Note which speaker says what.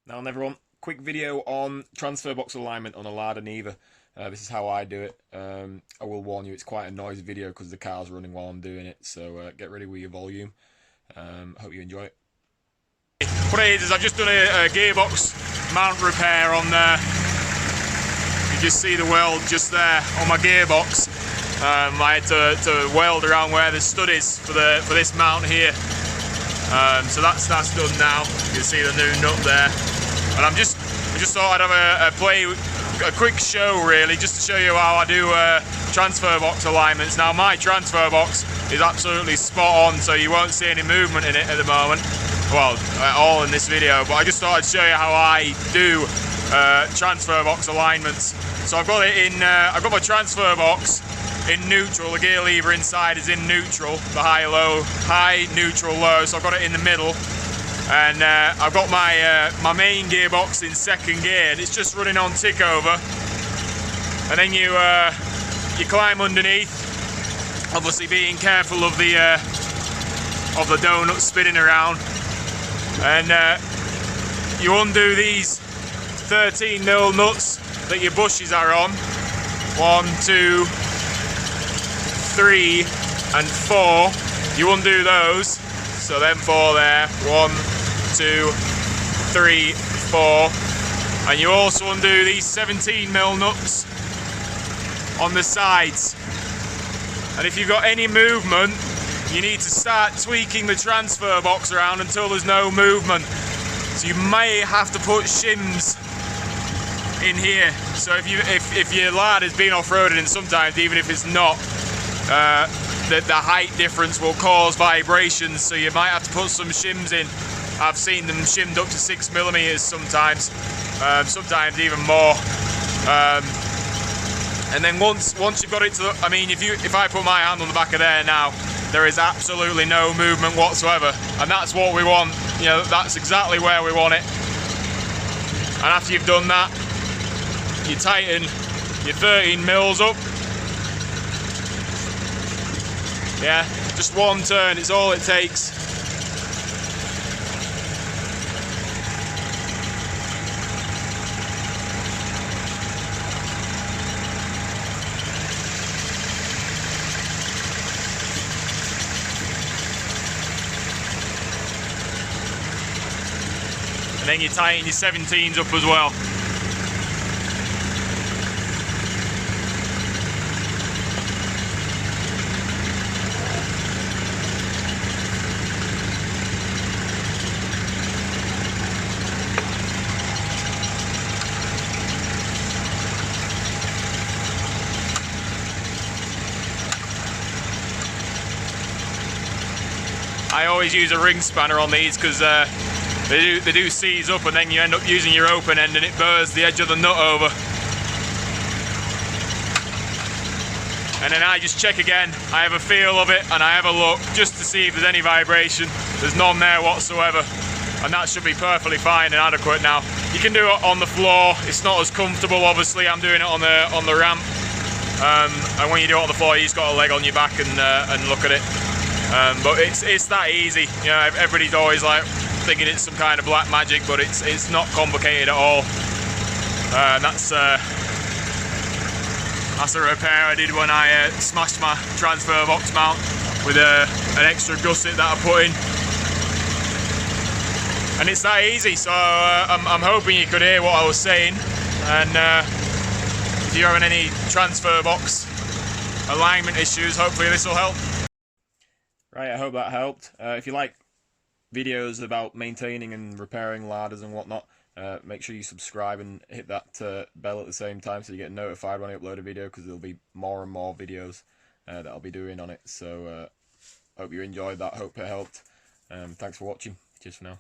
Speaker 1: Now everyone, quick video on Transferbox alignment on a Lada niva. This is how I do it. I will warn you, it's quite a noisy video because the car's running while I'm doing it, so get ready with your volume. Hope you enjoy it. What it is I've just done a gearbox mount repair on there. You just see the weld just there on my gearbox. I had to weld around where the stud is for this mount here. So that's done now. You can see the new nut there. And I just thought I'd have a quick show really, just to show you how I do Transferbox alignments. Now my Transferbox is absolutely spot on, so you won't see any movement in it at the moment. Well, at all in this video, but I just thought I'd show you how I do Transferbox alignments. So I've got it in, I've got my Transferbox in neutral. The gear lever inside is in neutral, the high, neutral, low. So I've got it in the middle, and I've got my main gearbox in second gear, and it's just running on tick over. And then you climb underneath, obviously being careful of the donut spinning around, and you undo these 13mm nuts that your bushes are on. 1, 2, 3 and 4. You undo those, so them 4 there. 1, 2, 3, 4. And you also undo these 17mm nuts on the sides. And if you've got any movement, you need to start tweaking the Transferbox around until there's no movement. So you may have to put shims in here. So if your Lada's been off-roaded, and sometimes even if it's not, the height difference will cause vibrations, so you might have to put some shims in. I've seen them shimmed up to 6mm sometimes, sometimes even more. And then once you've got it to, I mean, if I put my hand on the back of there now, there is absolutely no movement whatsoever, and that's what we want. You know, that's exactly where we want it. And after you've done that, you tighten your 13mm up. Yeah, just one turn, it's all it takes. And then you tighten your 17s up as well. I always use a ring spanner on these because they do seize up, and then you end up using your open end and it burrs the edge of the nut over. And then I just check again. I have a feel of it and I have a look just to see if there's any vibration. There's none there whatsoever, and that should be perfectly fine and adequate. Now you can do it on the floor. It's not as comfortable, obviously. I'm doing it on the ramp, and when you do it on the floor, you just got a leg on your back and look at it. But it's that easy. You know, everybody's always like thinking it's some kind of black magic, but it's not complicated at all. And that's a repair I did when I smashed my Transferbox mount with an extra gusset that I put in. And it's that easy. So I'm hoping you could hear what I was saying. And if you're having any Transferbox alignment issues, hopefully this will help. Right, I hope that helped. If you like videos about maintaining and repairing Ladas and whatnot, make sure you subscribe and hit that bell at the same time so you get notified when I upload a video, because there'll be more and more videos that I'll be doing on it. So hope you enjoyed that, hope it helped. Thanks for watching. Cheers for now.